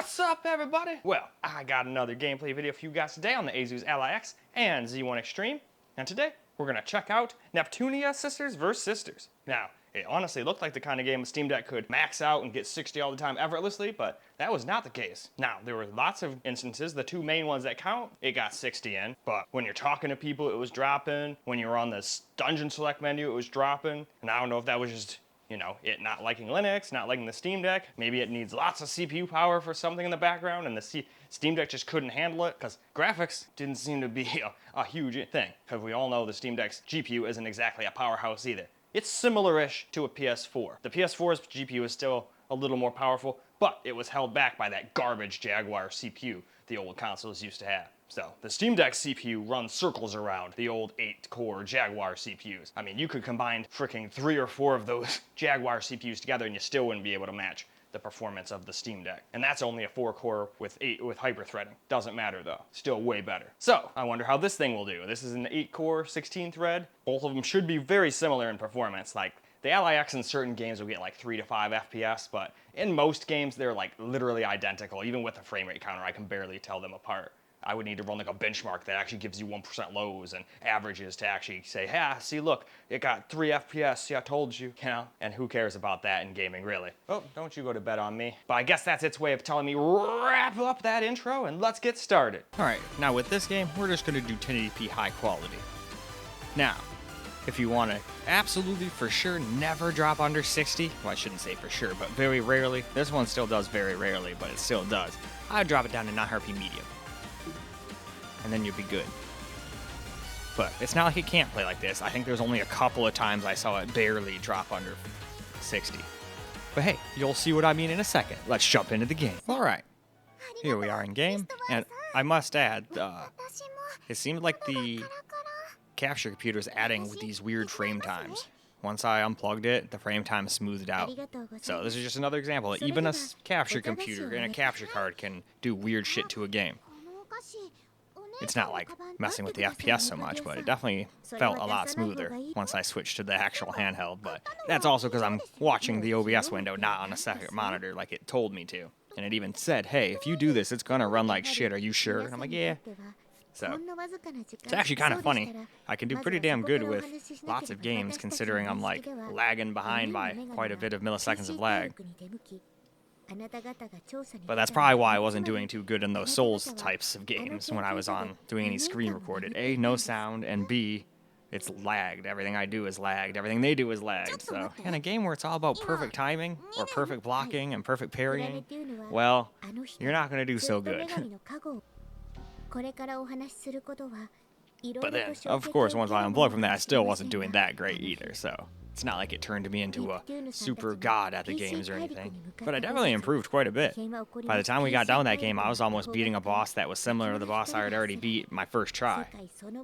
What's up, everybody? Well, I got another gameplay video for you guys today on the Asus ROG and Z1 Extreme, and today we're gonna check out Neptunia Sisters Vs Sisters. Now, it honestly looked like the kind of game a Steam Deck could max out and get 60 all the time effortlessly, but that was not the case. Now, there were lots of instances, the two main ones that count, it got 60 in, but when you're talking to people, it was dropping. When you were on the dungeon select menu, it was dropping, and I don't know if that was just, you know, it not liking Linux, not liking the Steam Deck. Maybe it needs lots of CPU power for something in the background, and the Steam Deck just couldn't handle it, because graphics didn't seem to be a huge thing, because we all know the Steam Deck's GPU isn't exactly a powerhouse either. It's similar-ish to a PS4. The PS4's GPU is still a little more powerful, but it was held back by that garbage Jaguar CPU the old consoles used to have. So, the Steam Deck CPU runs circles around the old 8-core Jaguar CPUs. I mean, you could combine freaking 3 or 4 of those Jaguar CPUs together and you still wouldn't be able to match the performance of the Steam Deck. And that's only a 4-core with hyper-threading. Doesn't matter though, still way better. So, I wonder how this thing will do. This is an 8-core, 16-thread. Both of them should be very similar in performance. Like, the LIX in certain games will get like 3 to 5 FPS, but in most games they're like literally identical. Even with a frame rate counter, I can barely tell them apart. I would need to run like a benchmark that actually gives you 1% lows and averages to actually say, hey, see, look, it got 3 FPS, see, I told you, you know? And who cares about that in gaming, really? Oh, don't you go to bed on me. But I guess that's its way of telling me, wrap up that intro and let's get started. All right, now with this game, we're just gonna do 1080p high quality. Now, if you wanna absolutely for sure never drop under 60, well, I shouldn't say for sure, but very rarely, this one still does very rarely, but it still does, I'd drop it down to 900p medium. And then you'd be good. But it's not like it can't play like this. I think there's only a couple of times I saw it barely drop under 60. But hey, you'll see what I mean in a second. Let's jump into the game. All right, here we are in game, and I must add, it seemed like the capture computer is adding with these weird frame times. Once I unplugged it, the frame time smoothed out. So this is just another example. Even a capture computer and a capture card can do weird shit to a game. It's not like messing with the FPS so much, but it definitely felt a lot smoother once I switched to the actual handheld. But that's also because I'm watching the OBS window, not on a second monitor like it told me to. And it even said, hey, if you do this, it's gonna run like shit, are you sure? And I'm like, yeah. So, it's actually kind of funny. I can do pretty damn good with lots of games considering I'm like lagging behind by quite a bit of milliseconds of lag. But that's probably why I wasn't doing too good in those Souls types of games when I was on doing any screen recorded. A, no sound, and B, it's lagged. Everything I do is lagged. Everything they do is lagged. So in a game where it's all about perfect timing or perfect blocking and perfect parrying, well, you're not going to do so good. But then, of course, once I unplugged from that, I still wasn't doing that great either, so it's not like it turned me into a super god at the games or anything. But I definitely improved quite a bit. By the time we got done that game, I was almost beating a boss that was similar to the boss I had already beat my first try.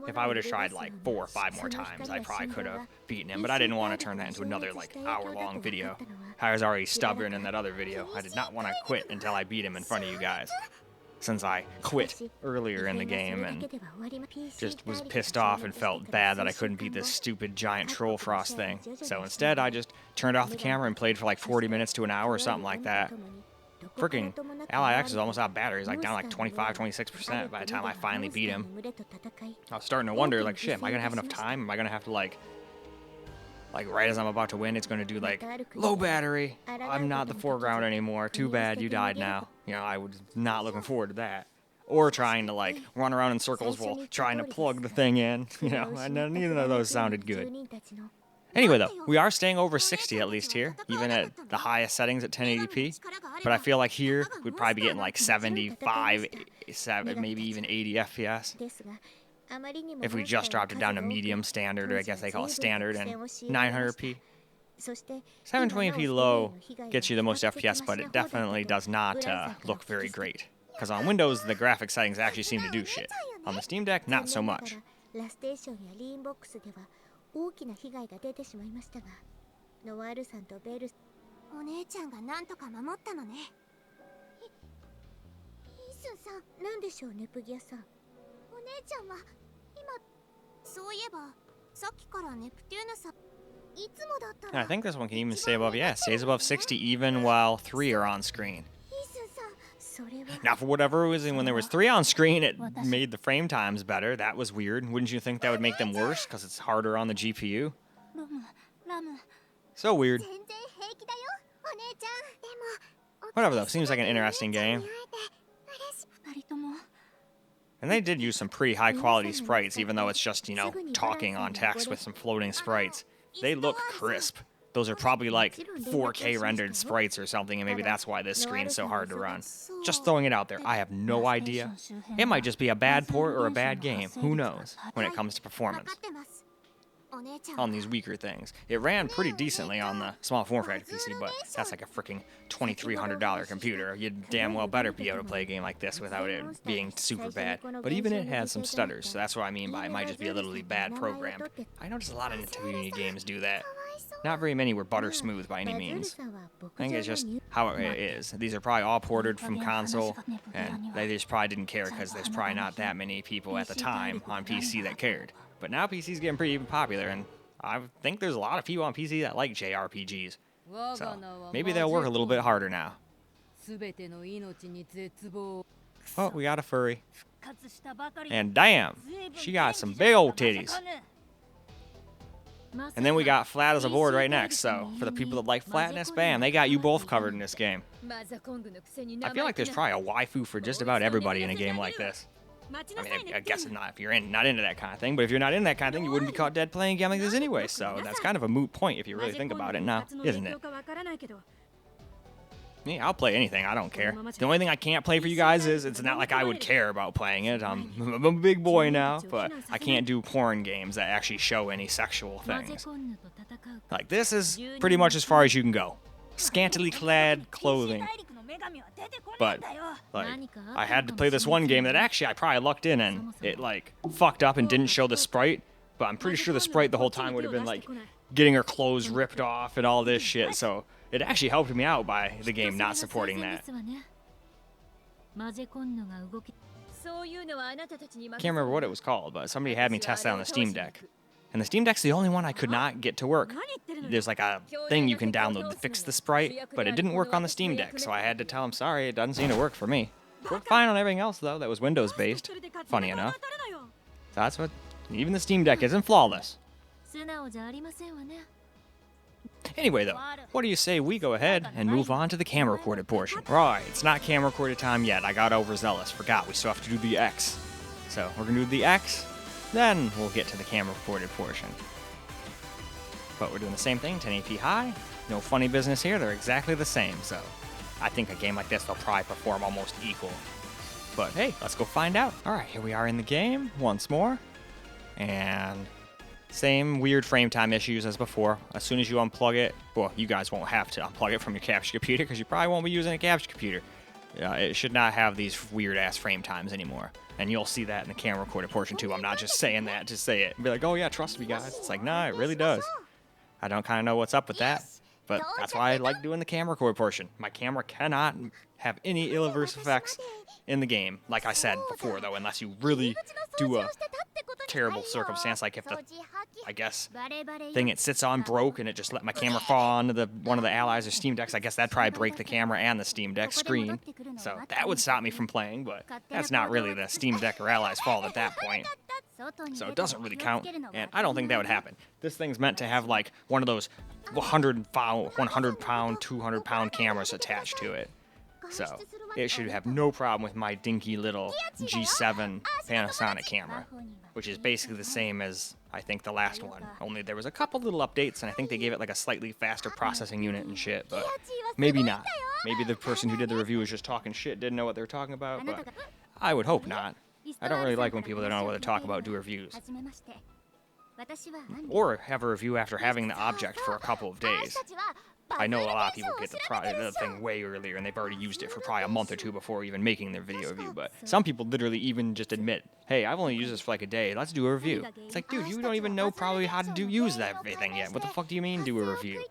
If I would have tried like 4 or 5 more times, I probably could have beaten him, but I didn't want to turn that into another like hour-long video. I was already stubborn in that other video. I did not want to quit until I beat him in front of you guys, since I quit earlier in the game and just was pissed off and felt bad that I couldn't beat this stupid giant troll frost thing. So instead, I just turned off the camera and played for like 40 minutes to an hour or something like that. Freaking LIX is almost out of battery. He's like down like 25-26% by the time I finally beat him. I was starting to wonder, like, shit, am I gonna have enough time? Am I gonna have to like right as I'm about to win, it's going to do like, low battery, I'm not the foreground anymore, too bad, you died now. You know, I was not looking forward to that. Or trying to like, run around in circles while trying to plug the thing in, you know, and neither of those sounded good. Anyway though, we are staying over 60 at least here, even at the highest settings at 1080p. But I feel like here, we'd probably be getting like 75, maybe even 80 FPS. If we just dropped it down to medium standard, or I guess they call it standard, and 900p. 720p low gets you the most FPS, but it definitely does not look very great. Because on Windows, the graphics settings actually seem to do shit. On the Steam Deck, not so much. I think this one can even stay above, yeah, it stays above 60 even while 3 are on screen. Now, for whatever reason, when there was 3 on screen, it made the frame times better. That was weird. Wouldn't you think that would make them worse because it's harder on the GPU? So weird. Whatever, though. Seems like an interesting game. And they did use some pretty high-quality sprites, even though it's just, you know, talking on text with some floating sprites. They look crisp. Those are probably like 4K rendered sprites or something, and maybe that's why this screen's so hard to run. Just throwing it out there. I have no idea. It might just be a bad port or a bad game. Who knows when it comes to performance on these weaker things. It ran pretty decently on the small form factor PC, but that's like a freaking $2,300 computer. You'd damn well better be able to play a game like this without it being super bad. But even it has some stutters, so that's what I mean by it might just be a little bad programmed. I noticed a lot of Neptunia games do that. Not very many were butter smooth by any means. I think it's just how it is. These are probably all ported from console, and they just probably didn't care because there's probably not that many people at the time on PC that cared. But now PC's getting pretty popular, and I think there's a lot of people on PC that like JRPGs. So maybe they'll work a little bit harder now. Oh, we got a furry. And damn, she got some big old titties. And then we got flat as a board right next, so for the people that like flatness, bam, they got you both covered in this game. I feel like there's probably a waifu for just about everybody in a game like this. I mean, I guess not if you're not into that kind of thing, but if you're not into that kind of thing, you wouldn't be caught dead playing a game like this anyway, so that's kind of a moot point if you really think about it now, isn't it? Yeah, I'll play anything, I don't care. The only thing I can't play for you guys is, it's not like I would care about playing it. I'm a big boy now, but I can't do porn games that actually show any sexual things. Like, this is pretty much as far as you can go. Scantily clad clothing. But, like, I had to play this one game that actually I probably lucked in and it, like, fucked up and didn't show the sprite. But I'm pretty sure the sprite the whole time would have been, like, getting her clothes ripped off and all this shit, so it actually helped me out by the game not supporting that. Can't remember what it was called, but somebody had me test that on the Steam Deck. And the Steam Deck's the only one I could not get to work. There's like a thing you can download to fix the sprite, but it didn't work on the Steam Deck, so I had to tell them, sorry, it doesn't seem to work for me. Worked fine on everything else, though, that was Windows-based, funny enough. So that's what, even the Steam Deck isn't flawless. Anyway, though, what do you say we go ahead and move on to the camera recorded portion? Right, it's not camera recorded time yet. I got overzealous. Forgot, we still have to do the X. So, we're going to do the X, then we'll get to the camera recorded portion. But we're doing the same thing, 1080p high. No funny business here. They're exactly the same, so I think a game like this will probably perform almost equal. But hey, let's go find out. All right, here we are in the game once more. And same weird frame time issues as before. As soon as you unplug it, well, you guys won't have to unplug it from your capture computer because you probably won't be using a capture computer. It should not have these weird-ass frame times anymore. And you'll see that in the camera recorded portion, too. I'm not just saying that to say it. Be like, oh, yeah, trust me, guys. It's like, nah, it really does. I don't kind of know what's up with that. But that's why I like doing the camera record portion. My camera cannot have any ill-averse effects in the game, like I said before, though, unless you really do a terrible circumstance, like if the, I guess, thing it sits on broke and it just let my camera fall onto one of the Allies or Steam Decks. I guess that'd probably break the camera and the Steam Deck screen. So that would stop me from playing, but that's not really the Steam Deck or Allies' fault at that point. So it doesn't really count, and I don't think that would happen. This thing's meant to have like one of those 100-pound, 200-pound cameras attached to it. So it should have no problem with my dinky little G7 Panasonic camera, which is basically the same as, I think, the last one. Only there was a couple little updates, and I think they gave it like a slightly faster processing unit and shit, but maybe not. Maybe the person who did the review was just talking shit, didn't know what they were talking about, but I would hope not. I don't really like when people that don't know what they're talking about do reviews. Or have a review after having the object for a couple of days. I know a lot of people get the thing way earlier and they've already used it for probably a month or two before even making their video review, but some people literally even just admit, hey, I've only used this for like a day, let's do a review. It's like, dude, you don't even know probably how to use that thing yet. What the fuck do you mean do a review?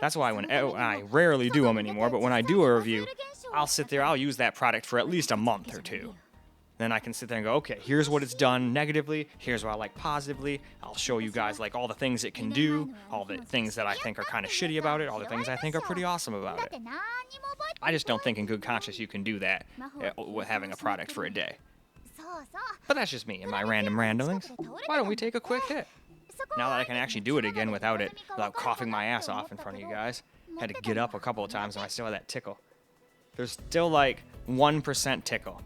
That's why when I rarely do them anymore, but when I do a review, I'll sit there, I'll use that product for at least a month or two. then I can sit there and go, okay, here's what it's done negatively, here's what I like positively. I'll show you guys like all the things it can do, all the things that I think are kind of shitty about it, all the things I think are pretty awesome about it. I just don't think in good conscience you can do that with having a product for a day. But that's just me and my random ramblings. Why don't we take a quick hit? Now that I can actually do it again without coughing my ass off in front of you guys. Had to get up a couple of times and I still have that tickle. There's still like 1% tickle.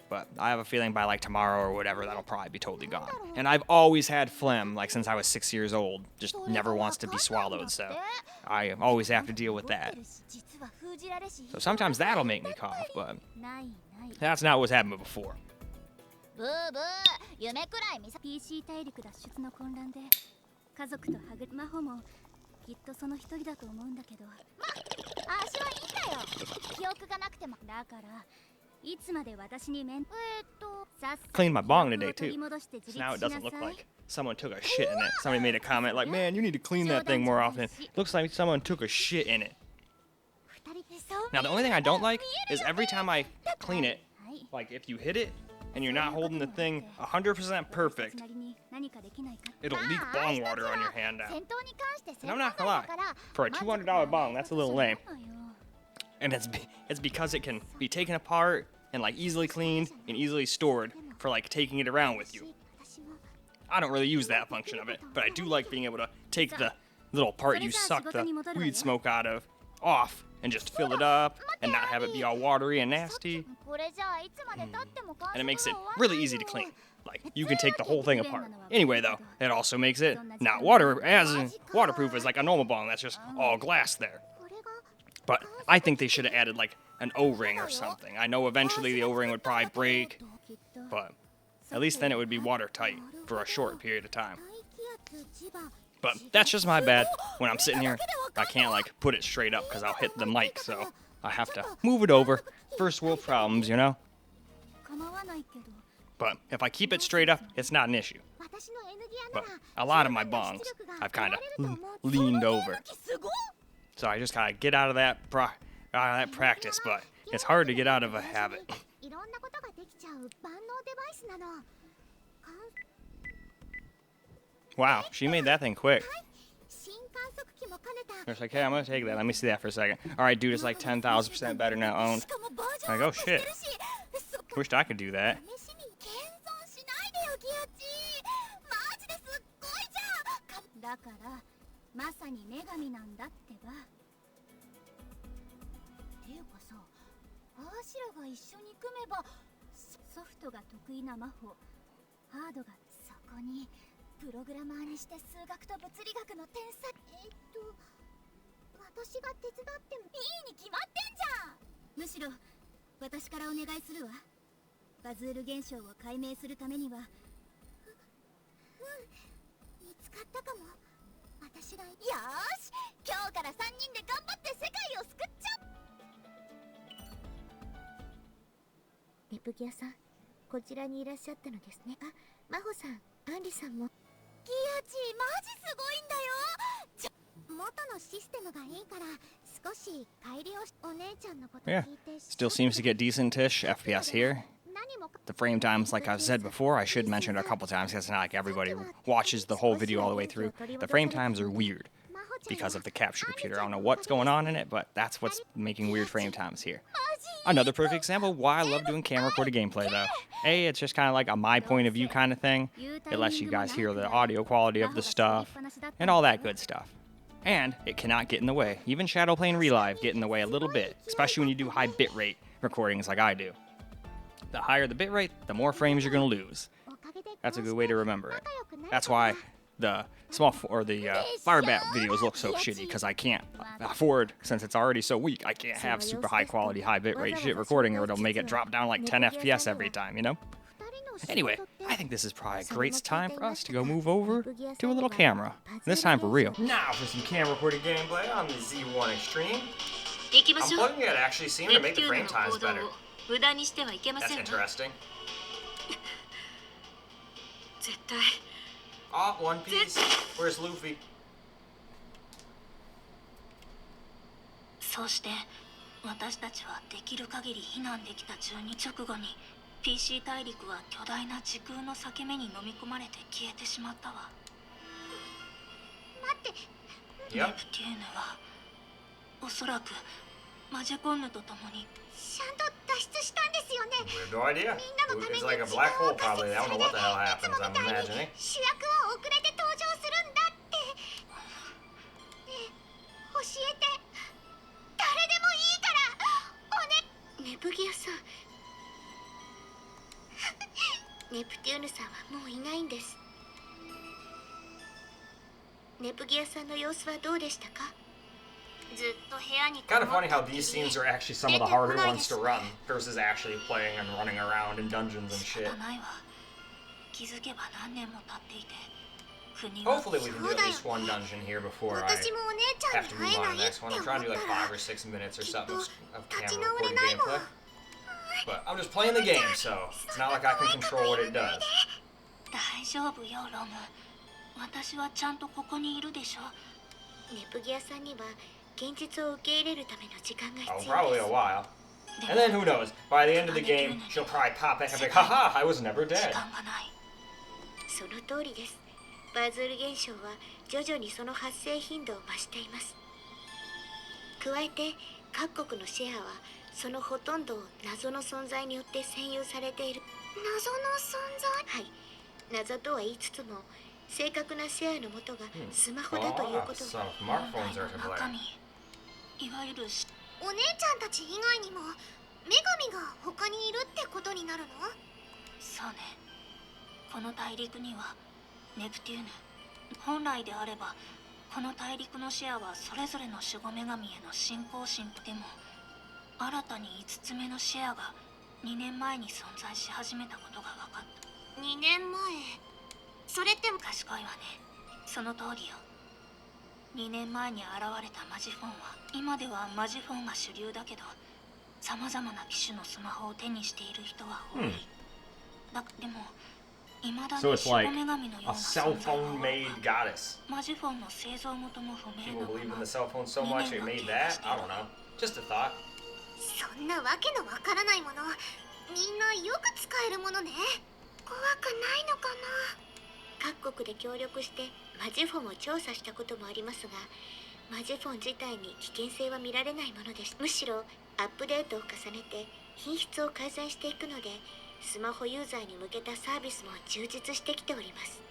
But I have a feeling by like tomorrow or whatever, that'll probably be totally gone. And I've always had phlegm, like since I was 6 years old. Just never wants to be swallowed, so I always have to deal with that. So sometimes that'll make me cough, but that's not what's happened before. PC 大陸脱出の混乱で家族とはぐ真帆もきっとその一人だと思うんだけど、足はいいんだよ。記憶がなくても。だからいつまで私にCleaned my bong today too. So now it doesn't look like someone took a shit in it. Somebody made a comment like, "Man, you need to clean that thing more often." Looks like someone took a shit in it. Now the only thing I don't like is every time I clean it, like if you hit it and you're not holding the thing 100% perfect, it'll leak bong water on your hand out. And I'm not gonna lie, for a $200 bong, that's a little lame. And it's because it can be taken apart and like easily cleaned and easily stored for like taking it around with you. I don't really use that function of it, but I do like being able to take the little part you suck the weed smoke out of off and just fill it up and not have it be all watery and nasty. And it makes it really easy to clean. Like, you can take the whole thing apart. Anyway, though, it also makes it not waterproof as like a normal bong that's just all glass there. But I think they should have added like an O-ring or something. I know eventually the O-ring would probably break, but at least then it would be watertight for a short period of time. But that's just my bad. When I'm sitting here, I can't like put it straight up because I'll hit the mic, so I have to move it over. First world problems, you know? But if I keep it straight up, it's not an issue. But a lot of my bongs, I've kind of leaned over. So I just gotta get out of that practice, but it's hard to get out of a habit. Wow, she made that thing quick. It's like, hey, I'm gonna take that. Let me see that for a second. Alright, dude, it's like 10,000% better now owned. Like, oh shit. Wished I could do that. Neptuniaさん、こちらにいらっしゃったのですね。あ、真帆さん、アンリさんも。ギアチ、マジすごいんだよ。元のシステムがいいから少し改良しお姉ちゃんのこと聞いて。Yeah, still seems to get decent-ish FPS here. The frame times, like I've said before, I should mention it a couple times because it's not like everybody watches the whole video all the way through. The frame times are weird because of the capture computer. I don't know what's going on in it, but that's what's making weird frame times here. Another perfect example of why I love doing camera recorded gameplay, though. A, it's just kind of like a my point of view kind of thing. It lets you guys hear the audio quality of the stuff and all that good stuff. And it cannot get in the way. Even Shadowplane Relive get in the way a little bit, especially when you do high bitrate recordings like I do. The higher the bitrate, the more frames you're going to lose. That's a good way to remember it. That's why the Firebat videos look so shitty, because I can't afford, since it's already so weak, I can't have super high quality, high bitrate shit recording, or it'll make it drop down like 10 FPS every time, you know? Anyway, I think this is probably a great time for us to go move over to a little camera. This time for real. Now for some camera recorded gameplay on the Z1 Extreme. I'm plugging it actually seemed to make the frame times better. That's interesting. Oh, One Piece. Where's Luffy? そうして私たちはできる限り避難できた12直後に PC 大陸は巨大な時空の裂け目に飲み込まれて消えてしまったわ。待って、ネプテューヌはおそらくマジェコンヌと共にちゃんと脱出したんですよね。 We have no idea. みんなのために It's like a 時 black 間 hole を仮 probably. 説 I す don't る know で、 what the hell いつ happens. も I'm みたいに imagining. 主役は遅れて登場するんだって。ねえ、教えて。誰でもいいからおね。ネプギアさんネプテューヌさんはもういないんです。ネプギアさんの様子はどうでしたか？ずっと部屋に Kind of funny how these scenes are actually some of the harder ones to run versus actually playing and running around in dungeons and shit. ないわ。気づけば何年も経っていて、国は Hopefully we can do at least one dungeon here before I 私もお姉ちゃん have に to 会 move え on な to い the って next one. I'm trying to 思 do っ like たら 5 or 6 minutes or something of 立ち camera 直れ recorded ないわ。 gameplay. But I'm just playing the game, so it's not like I can control what it does. 大丈夫よ、ロム。私はちゃんとここにいるでしょ。ネプギアさんには現実を受け入れるための時間が Oh, 必要 probably で a す。 while. And then who knows? By the end of the game, she'll probably pop back and be like, haha, I was never 時 dead. 間がない。その通りです。バズール現象は徐々にその発生頻度を増しています。加えて各国のシェアはそのほとんどを謎の存在によって占有されている。謎の存在？はい。謎とは言いつつも正確なシェアの元がスマホだということ。 So smartphones are to 中 blame. 身、いわゆるお姉ちゃんたち以外にも女神が他にいるってことになるの？そうね。この大陸にはネプテューヌ、本来であればこの大陸のシェアはそれぞれの守護女神への信仰心でも、新たに5つ目のシェアが2年前に存在し始めたことが分かった。2年前。それって賢いわね。その通りよ。2年前に現れたマジフォンは、今ではマジフォンが主流だけど、さまざまな機種のスマホを手にしている人は多い。でも未だに So it's 守 like 護女神のような a cell 存在 phone は made goddess. マジフォンの製造元も不明 People な believe in ま the ま cell phone so much it made that? I don't know. Just a thought. そんなわけのわからないもの、みんなよく使えるものね。怖くないのかな？各国で協力してマジフォンを調査したこともありますが、マジフォン自体に危険性は見られないものです。むしろアップデートを重ねて品質を改善していくので、スマホユーザーに向けたサービスも充実してきております。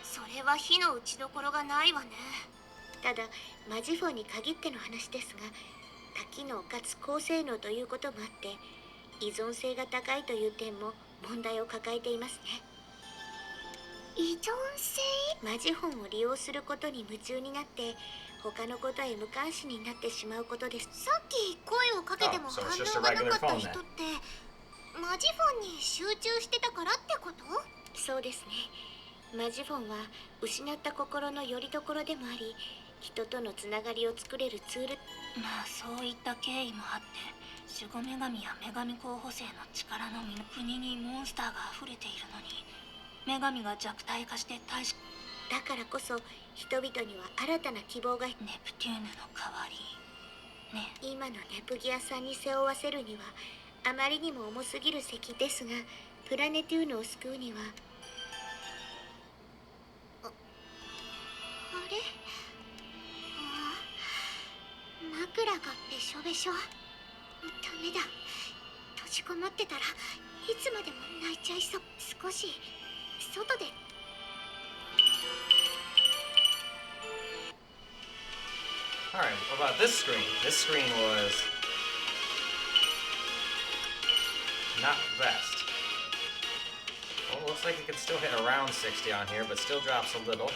それは火の打ちどころがないわね。ただマジフォンに限っての話ですが、多機能かつ高性能ということもあって依存性が高いという点も問題を抱えていますね。依存性？マジフォンを利用することに夢中になって他のことへ無関心になってしまうことです。さっき声をかけても反応がなかった人ってマジフォンに集中してたからってこと？そうですね。マジフォンは失った心の拠り所でもあり、人とのつながりを作れるツール。まあそういった経緯もあって、守護女神や女神候補生の力のみの国にモンスターが溢れているのに、女神が弱体化して大しだからこそ人々には新たな希望が。ネプテューヌの代わりね。今のネプギアさんに背負わせるにはあまりにも重すぎる責ですが、プラネテューヌを救うには。あれ？枕がべしょべしょ。ダメだ。閉じこもってたらいつまでも泣いちゃいそう。少し外で。Alright, what about this screen? This screen was not the best. Well, it looks like it can still hit around 60 on here, but still drops a little.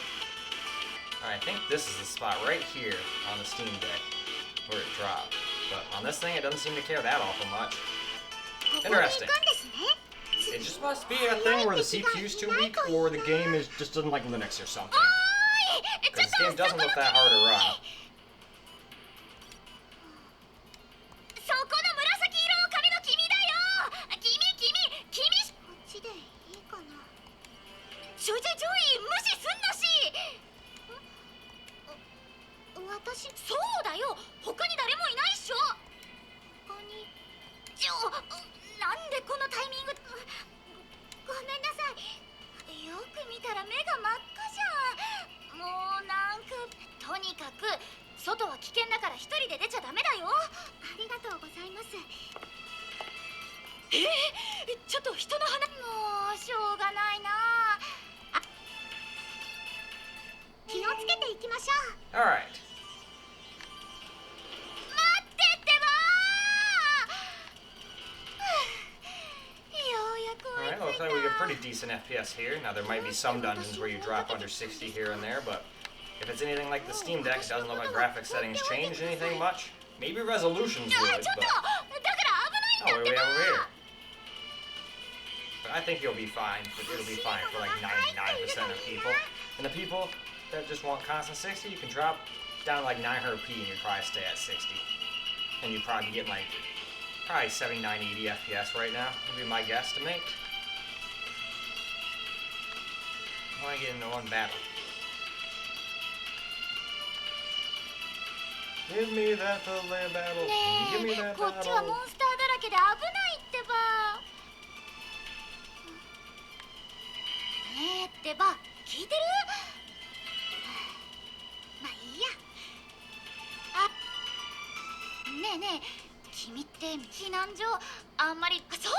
Alright, I think this is the spot right here on the Steam Deck where it dropped. But on this thing, it doesn't seem to care that awful much. Interesting. It just must be a thing where the CPU's too weak, or the game just doesn't like Linux or something. Because this game doesn't look that hard to run. そこの紫色の髪の君だよ。君。こっちでいいかな。ちょい無視すんなし。私。そうだよ。他に誰もいないっしょ。他に。ラなんでこのタイミング。ごめんなさい。よく見たら目が真っ赤じゃん。もうなんか。とにかく外は危険だから一人で出ちゃダメだよ。ありがとうございます。ちょっと人の話。もうしょうがないな。気をつけていきましょう。 All right. 待ってってばー。ようやく All 追い right. つ Looks いた。 like we get pretty decent FPS here. Now there might be some dungeons where you drop under 60 here and there, but if it's anything like the Steam Deck, it doesn't look like graphics settings changed anything much. Maybe resolutions ちょっ would, とだ but から危ないん oh, だ what っ do て we ば have over ー。 here? But I think you'll be fine. But it'll be fine for like 99% of people. And the people that just want constant 60, you can drop down like 900p and you'd probably stay at 60. And you'd probably get like probably 79, 80 FPS right now. Would be my guesstimate. I want to get into one battle. Give me that delay battle. Give me ねえ that こっちはモ battle. ンスターだらけで危ないってば。ねえってば聞いてる。まあいいや。ねえねえ君って避難所あんまり。そうだ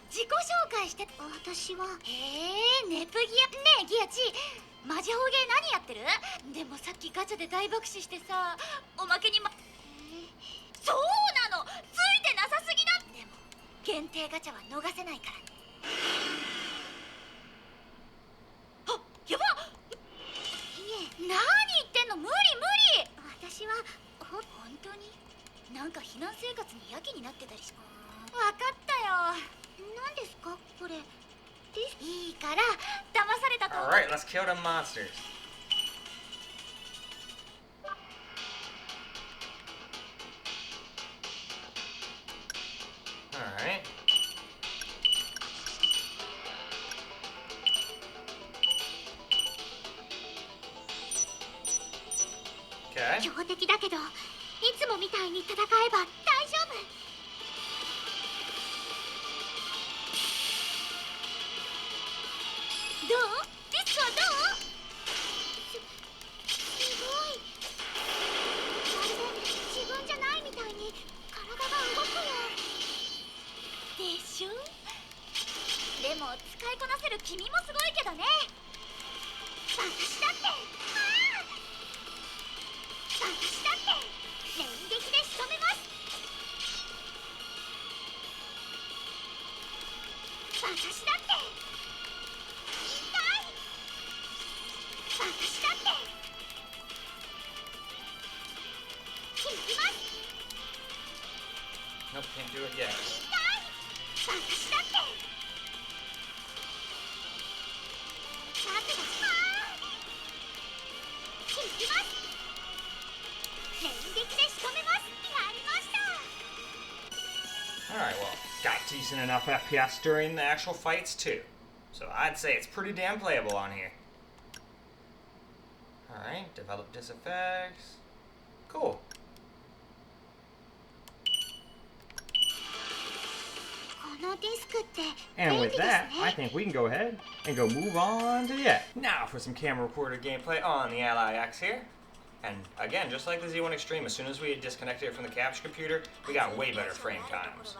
自己紹介して。私はネプギア。ねえギアチマジホゲー何やってる。でもさっきガチャで大爆死してさおまけにそうなのついてなさすぎだ。でも限定ガチャは逃せないからね。あやばっ。何言ってんの。無理無理。私は本当になんか避難生活にやけになってたりし。分かったよ。何ですかこれ。いいから騙されたと。 Alright, let's kill them monsters. Alright. Okay. 強敵だけどいつもみたいに戦えば大丈夫。どうリスクはどう。すごい。まるで自分じゃないみたいに体が動くよ。でしょ。でも使いこなせる君もすごいけどね。私だって私だって連撃で仕留めます。私だって痛い。私だって決まります。 Nope, can't do it yet. 私だってさてだ。決まります。連撃で仕留めます。やりました。 Alright, well, got decent enough FPS during the actual fights too. So I'd say it's pretty damn playable on here. Alright, develop diseffects. Cool. このディスクって And 便利 with です that, I ね。 think we can go ahead and go move on to the end. Now for some camera recorded gameplay on the Ally X here. And again, just like the Z1 Extreme, as soon as we disconnected it from the capture computer, we got way better frame times.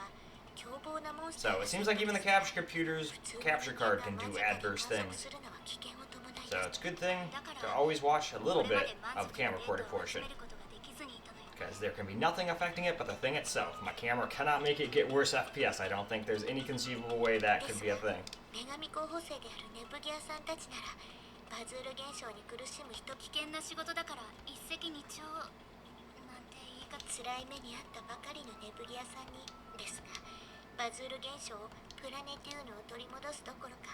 So it seems like even the capture computer's capture card can do adverse things. So it's a good thing to always watch a little bit of the camera recorded portion, because there can be nothing affecting it but the thing itself. My camera cannot make it get worse FPS. I don't think there's any conceivable way that could be a thing. 女神候補生であるネプギアさんたちならバズール現象に苦しむ人危険な仕事だから一石二鳥なんて言い方。辛い目にあったばかりのネプギアさんにですが、バズール現象プラネテューヌを取り戻すどころか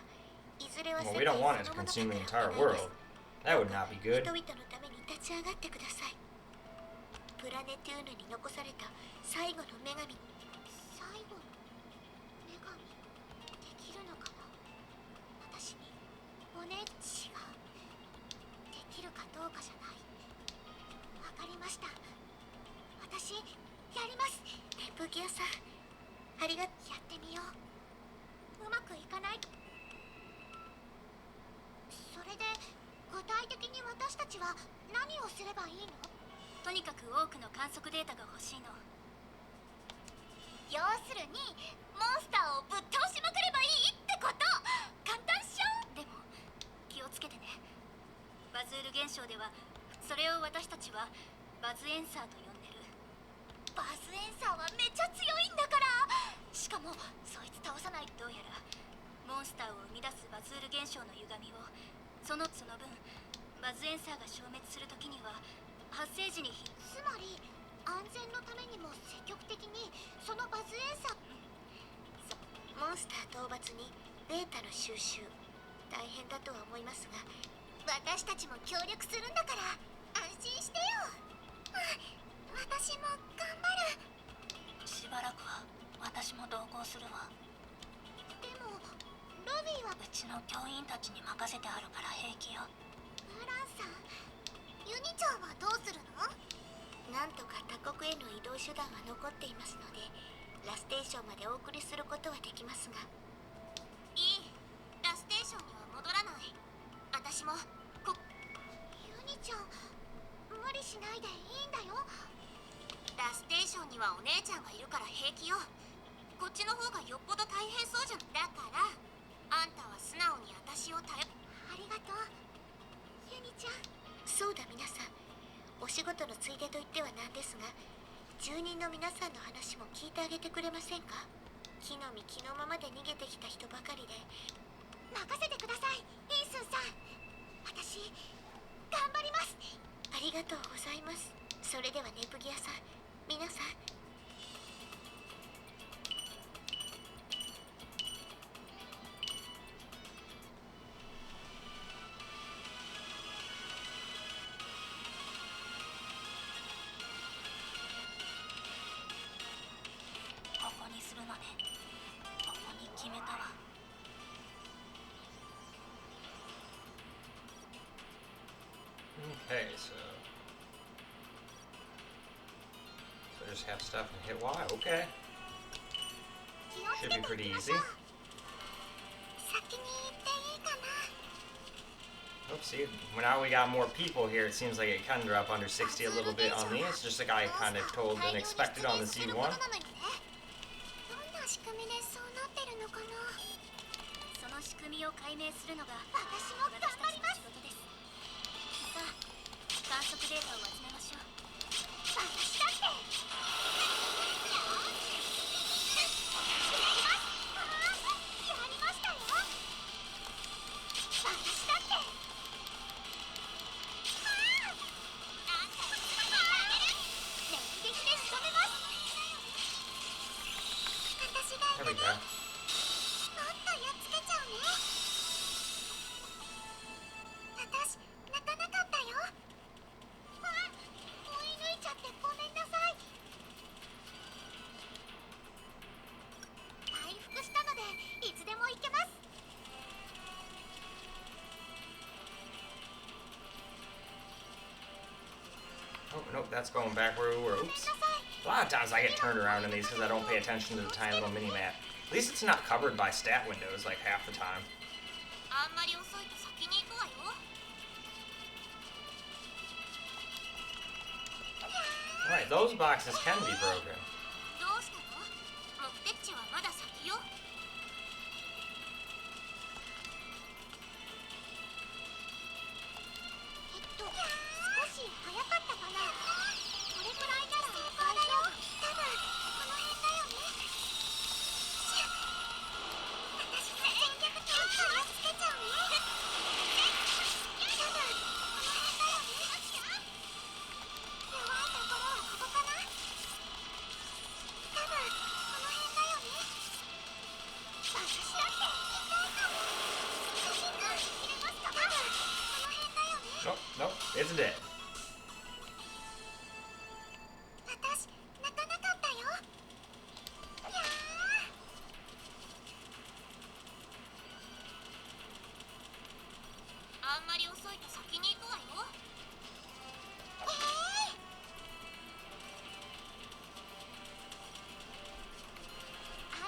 いずれは Well, 世 we 界 don't そ want it to のもの consume the だ entire から思います。 world. That would not be good. 人々のために立ち上がってください。プラネテューヌに残された最後の女神。最後の女神できるのかな。私にお姉ちができるかどうかじゃない。わかりました。私やります。ネプギアさん、ありがやってみよう。うまくいかない。それで具体的に私たちは何をすればいいの？とにかく多くの観測データが欲しいの。要するにモンスターをぶっ倒しまくればいいってこと。簡単っしょ。でも気をつけてね。バズール現象ではそれを私たちはバズエンサーと呼んでる。バズエンサーはめちゃ強いんだから。しかもそいつ倒さない。どうやらモンスターを生み出すバズール現象の歪みをその分バズエンサーが消滅するときには発生時につまり安全のためにも積極的にそのバズエンサー、モンスター討伐にデータの収集大変だとは思いますが、私たちも協力するんだから安心してよ。私も頑張る。しばらくは私も同行するわ。でもロビーはうちの教員たちに任せてあるから平気よ。ウランさん、ユニちゃんはどうするの？なんとか他国への移動手段は残っていますので、ラステーションまでお送りすることはできますが。いい、ラステーションには戻らない。私もユニちゃん、無理しないでいいんだよ。ラステーションにはお姉ちゃんがいるから平気よ。こっちの方がよっぽど大変そうじゃん。だからあんたは素直に私を頼ありがとうユニちゃん。そうだ、皆さん、お仕事のついでと言ってはなんですが、住人の皆さんの話も聞いてあげてくれませんか？木の実木のままで逃げてきた人ばかりで。任せてください、インスンさん。私頑張ります。ありがとうございます。それではネプギアさん、皆さん。ここにするのね。ここに決めたわ。Okay, so just have stuff and hit Y. Okay, should be pretty easy. 先に行っていいかな？ Oh, see, now we got more people here. It seems like it can drop under 60 a little bit on these, just like I kind of told and expected on the Z1. どんな仕組みでそうなってるのかな？その仕組みを解明するのが私も頑張ります。仕事です。さあ、観測データを集めましょう。私だって。やりましたよ。私だって。熱撃で仕留めます。私が There we い go. たね。もっとやっつけちゃうね。私泣かなかったよ。追い抜いちゃってごめんなさい。回復したのでいつでも行けます。 Oh, nope, that's going back where we were. ごめんな Oops. さい。 A lot of times I get turned around in these because I don't pay attention to the tiny little mini-map. At least it's not covered by stat windows like half the time. あんまり遅いと先に行くわよ。 Alright, those boxes can be broken. どうしたの？目的地はまだ先よ。少し早かったかな。これくらいなら大丈夫。ただこの辺だよね。私戦略的にやっつけちゃうね。ただこの辺だよね。弱いところはここかな。ただこの辺だよね。私だって痛いかも。写真が切れますか？ただこの辺だよね。 Nope, nope, it's dead. 私泣かなかったよ。いやあんまり遅いと先に行くわよ。あ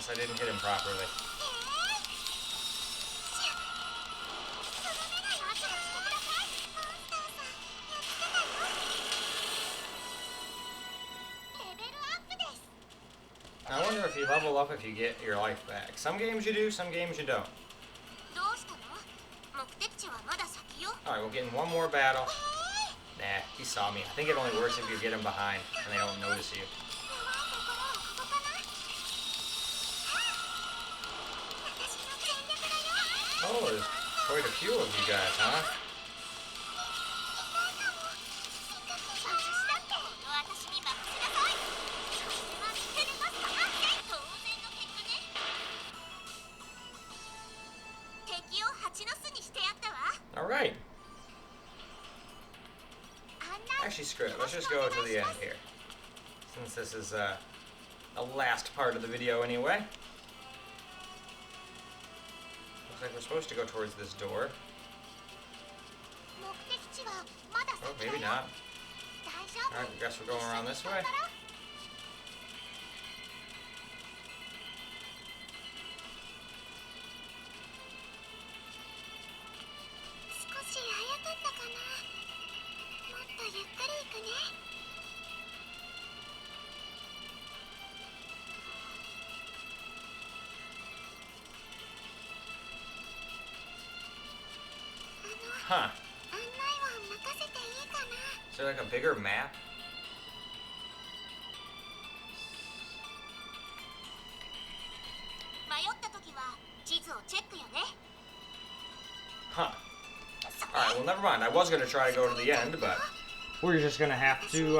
I didn't hit him properly. I wonder if you level up if you get your life back. Some games you do, some games you don't. Alright, we'll get in one more battle. Nah, he saw me. I think it only works if you get him behind and they don't notice you. Oh, there's quite a few of you guys, huh? Alright. Actually, screw it. Let's just go to the end here. Since this is the last part of the video anyway. Looks like we're supposed to go towards this door. Oh, maybe not. Alright, I guess we're going around this way. Huh. Is there like a bigger map? Huh. Alright, well never mind. I was going to try to go to the end, but we're just going to have to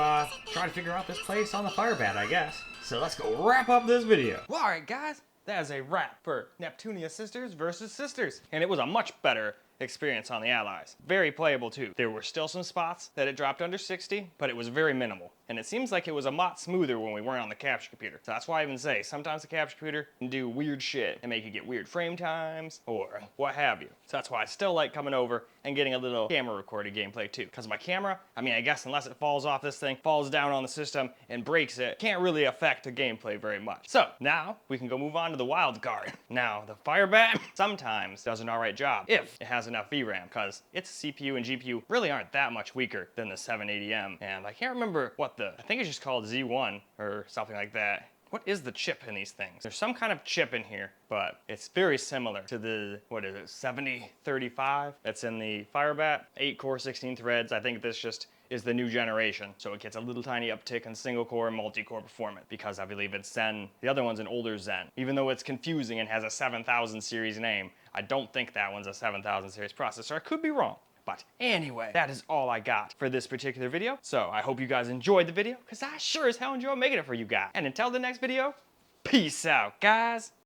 try to figure out this place on the fire bat, I guess. So let's go wrap up this video. Well, alright guys, that is a wrap for Neptunia Sisters vs Sisters. And it was a much better experience on the Allies. Very playable too. There were still some spots that it dropped under 60, but it was very minimal. And it seems like it was a lot smoother when we weren't on the capture computer. So that's why I even say, sometimes the capture computer can do weird shit and make you get weird frame times or what have you. So that's why I still like coming over and getting a little camera recorded gameplay too. Because my camera, I mean, I guess unless it falls off this thing, falls down on the system and breaks it, can't really affect the gameplay very much. So now we can go move on to the wild card. Now the Firebat sometimes does an alright job if it has enough VRAM, because its CPU and GPU really aren't that much weaker than the 780M. And I can't remember what I think it's just called Z1 or something like that. What is the chip in these things? There's some kind of chip in here, but it's very similar to the, what is it, 7035 that's in the Firebat. 8 core, 16 threads. I think this just is the new generation. So it gets a little tiny uptick in single core and multi-core performance because I believe it's Zen. The other one's an older Zen. Even though it's confusing and has a 7000 series name, I don't think that one's a 7000 series processor. I could be wrong. But anyway, that is all I got for this particular video. So I hope you guys enjoyed the video, because I sure as hell enjoy making it for you guys. And until the next video, peace out, guys.